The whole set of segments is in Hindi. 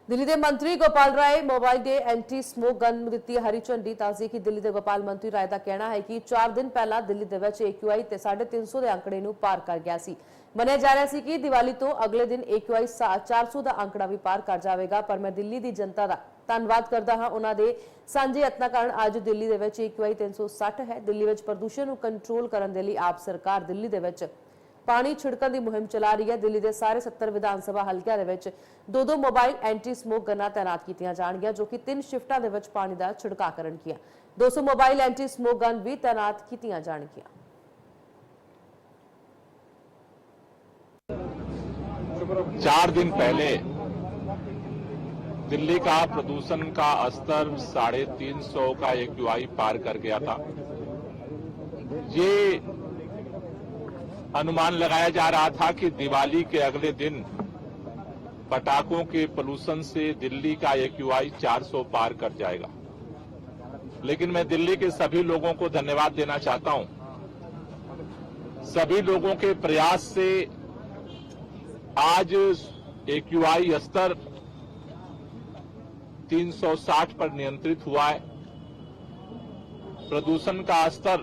दिल्ली के मंत्री गोपाल राय मोबाइल डे एंटी स्मोक गन ਨੂੰ ਦਿੱਤੀ ਹਰੀ ਝੰਡੀ। ਤਾਜ਼ੀ ਕਿ ਦਿੱਲੀ ਦੇ ਗੋਪਾਲ ਮੰਤਰੀ ਰਾਏ ਦਾ ਕਹਿਣਾ ਹੈ ਕਿ 4 ਦਿਨ ਪਹਿਲਾਂ ਦਿੱਲੀ ਦੇ ਵਿੱਚ AQI ਤੇ 350 ਦੇ ਅੰਕੜੇ ਨੂੰ ਪਾਰ ਕਰ ਗਿਆ ਸੀ। ਮੰਨਿਆ ਜਾ ਰਿਹਾ ਸੀ ਕਿ ਦੀਵਾਲੀ ਤੋਂ ਅਗਲੇ ਦਿਨ AQI 400 ਦਾ ਅੰਕੜਾ ਵੀ ਪਾਰ ਕਰ ਜਾਵੇਗਾ। ਪਰ ਮੈਂ ਦਿੱਲੀ ਦੀ ਜਨਤਾ ਦਾ ਧੰਨਵਾਦ ਕਰਦਾ ਹਾਂ। ਉਹਨਾਂ ਦੇ ਸਾਂਝੇ ਯਤਨਾਂ ਕਾਰਨ ਅੱਜ ਦਿੱਲੀ ਦੇ ਵਿੱਚ AQI 360 ਹੈ। ਦਿੱਲੀ ਵਿੱਚ ਪ੍ਰਦੂਸ਼ਣ ਨੂੰ ਕੰਟਰੋਲ ਕਰਨ ਦੇ ਲਈ ਆਪ ਸਰਕਾਰ ਦਿੱਲੀ ਦੇ ਵਿੱਚ पानी छिड़कन की मुहिम चला रही है। दिल्ली के सारे 70 विधान सभा हल्कियां दे विच 2-2 मोबाइल एंटी स्मोक गन्नां तैनात कीतियां जाणगियां जो कि 3 शिफ्टां दे विच पानी का छिड़काव करनगियां। 200 मोबाइल एंटी स्मोक गन भी तैनात कीतियां जाणगियां। 4 दिन पहले दिल्ली का प्रदूषण का स्तर 350 का AQI पार कर गया था। ये अनुमान लगाया जा रहा था कि दिवाली के अगले दिन पटाखों के पोल्यूशन से दिल्ली का AQI 400 पार कर जाएगा। लेकिन मैं दिल्ली के सभी लोगों को धन्यवाद देना चाहता हूं। सभी लोगों के प्रयास से आज AQI स्तर 360 पर नियंत्रित हुआ है। प्रदूषण का स्तर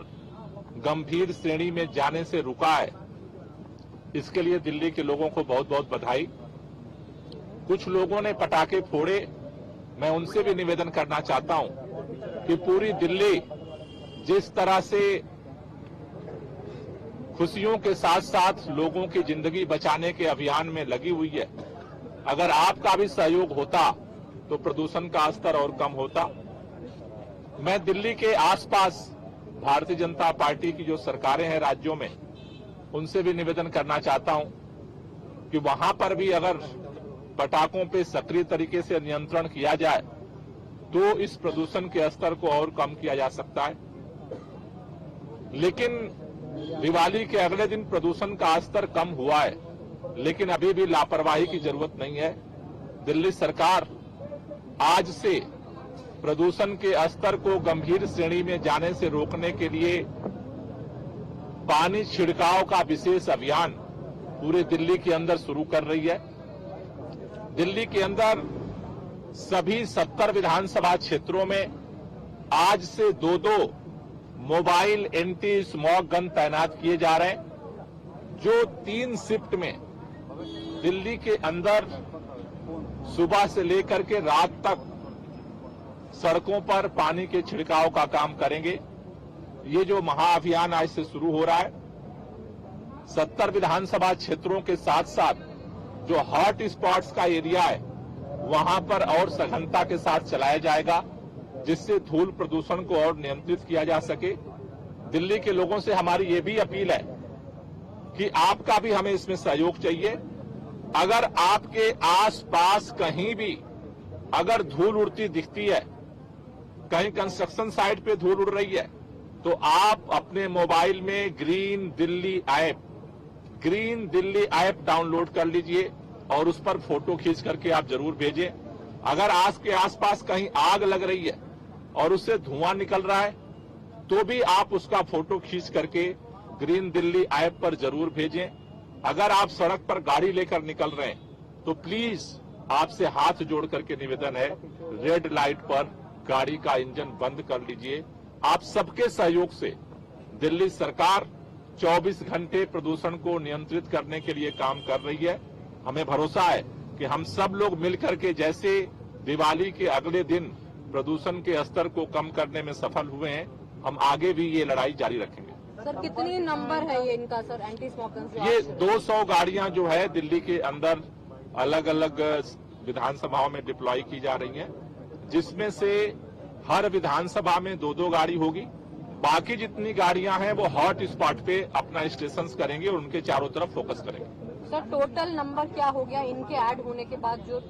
गंभीर श्रेणी में जाने से रुका है। इसके लिए दिल्ली के लोगों को बहुत बहुत बधाई। कुछ लोगों ने पटाखे फोड़े, मैं उनसे भी निवेदन करना चाहता हूं कि पूरी दिल्ली जिस तरह से खुशियों के साथ साथ लोगों की जिंदगी बचाने के अभियान में लगी हुई है, अगर आपका भी सहयोग होता तो प्रदूषण का स्तर और कम होता। मैं दिल्ली के आसपास भारतीय जनता पार्टी की जो सरकारें हैं राज्यों में, उनसे भी निवेदन करना चाहता हूं कि वहां पर भी अगर पटाखों पे सक्रिय तरीके से नियंत्रण किया जाए तो इस प्रदूषण के स्तर को और कम किया जा सकता है। लेकिन दिवाली के अगले दिन प्रदूषण का स्तर कम हुआ है, लेकिन अभी भी लापरवाही की जरूरत नहीं है। दिल्ली सरकार आज से प्रदूषण के स्तर को गंभीर श्रेणी में जाने से रोकने के लिए पानी छिड़काव का विशेष अभियान पूरे दिल्ली के अंदर शुरू कर रही है। दिल्ली के अंदर सभी 70 विधानसभा क्षेत्रों में आज से 2-2 मोबाइल एंटी स्मोक गन तैनात किए जा रहे हैं, जो 3 शिफ्ट में दिल्ली के अंदर सुबह से लेकर के रात तक सड़कों पर पानी के छिड़काव का काम करेंगे। ये जो महाअभियान आज से शुरू हो रहा है, 70 विधानसभा क्षेत्रों के साथ साथ जो हॉट स्पॉट्स का एरिया है वहां पर और सघनता के साथ चलाया जाएगा, जिससे धूल प्रदूषण को और नियंत्रित किया जा सके। दिल्ली के लोगों से हमारी ये भी अपील है कि आपका भी हमें इसमें सहयोग चाहिए। अगर आपके आसपास कहीं भी अगर धूल उड़ती दिखती है, कहीं कंस्ट्रक्शन साइट पे धूल उड़ रही है, तो आप अपने मोबाइल में ग्रीन दिल्ली ऐप डाउनलोड कर लीजिए और उस पर फोटो खींच करके आप जरूर भेजें। अगर आज के आसपास कहीं आग लग रही है और उससे धुआं निकल रहा है, तो भी आप उसका फोटो खींच करके ग्रीन दिल्ली ऐप पर जरूर भेजें। अगर आप सड़क पर गाड़ी लेकर निकल रहे हैं तो प्लीज आपसे हाथ जोड़ करके निवेदन है, रेड लाइट पर गाड़ी का इंजन बंद कर लीजिए। आप सबके सहयोग से दिल्ली सरकार 24 घंटे प्रदूषण को नियंत्रित करने के लिए काम कर रही है। हमें भरोसा है कि हम सब लोग मिलकर के जैसे दिवाली के अगले दिन प्रदूषण के स्तर को कम करने में सफल हुए हैं, हम आगे भी ये लड़ाई जारी रखेंगे। सर कितनी नंबर है ये इनका सर एंटी स्मोक गन? ये 200 गाड़ियां जो है दिल्ली के अंदर अलग अलग विधानसभाओं में डिप्लॉय की जा रही हैं, जिसमें से हर विधानसभा में 2-2 गाड़ी होगी। बाकी जितनी गाड़ियां हैं वो हॉट स्पॉट पे अपना स्टेशन करेंगे और उनके चारों तरफ फोकस करेंगे। सर टोटल नंबर क्या हो गया इनके ऐड होने के बाद जो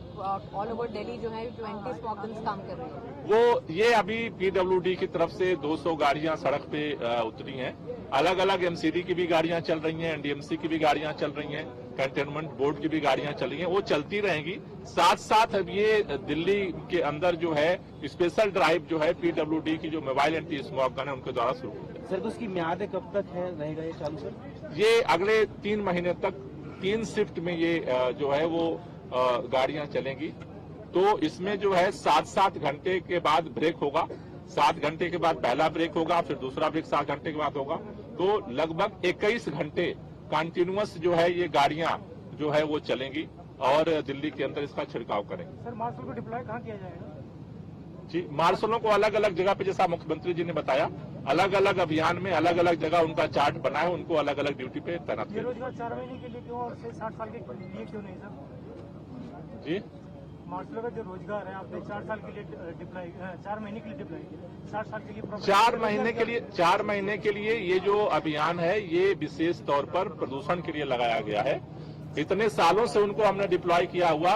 ऑल ओवर दिल्ली जो है जो एंटी स्मोक गन्स काम कर रही है? वो ये अभी PWD की तरफ से 200 गाड़ियां सड़क पे उतरी हैं। अलग अलग MCD की भी गाड़ियां चल रही हैं, NDMC की भी गाड़ियां चल रही हैं, कंटेनमेंट बोर्ड की भी गाड़ियां चल रही हैं, वो चलती रहेंगी। साथ साथ अब ये दिल्ली के अंदर जो है स्पेशल ड्राइव जो है PWD की जो मोबाइल एंटी स्मोक गन है उनके द्वारा शुरू होगी। सर उसकी म्याद कब तक है रहेगा ये चालू सर? ये अगले 3 महीने तक 3 शिफ्ट में ये जो है वो गाड़ियां चलेंगी तो इसमें जो है 7-7 घंटे के बाद ब्रेक होगा, 7 घंटे के बाद पहला ब्रेक होगा, फिर दूसरा ब्रेक 7 घंटे के बाद होगा। तो लगभग 21 घंटे कंटिन्यूअस जो है ये गाड़ियां जो है वो चलेंगी और दिल्ली के अंदर इसका छिड़काव करेंगे। सर मार्शल को डिप्लॉय कहाँ किया जाएगा? जी, मार्शलों को अलग अलग जगह पे, जैसा मुख्यमंत्री जी ने बताया, अलग अलग अभियान में अलग अलग जगह उनका चार्ट बना है, उनको अलग अलग ड्यूटी पे तैनात किया। बेरोजगार 4 महीने के लिए क्यों और 60 साल के लिए क्यों नहीं सर? जी, मार्शलों का जो रोजगार है आपने 4 साल के लिए डिप्लॉय 4 महीने के लिए डिप्लॉय किया, 60 साल के लिए 4 महीने के लिए ये जो अभियान है ये विशेष तौर पर प्रदूषण के लिए लगाया गया है। इतने सालों से उनको हमने डिप्लॉय किया हुआ।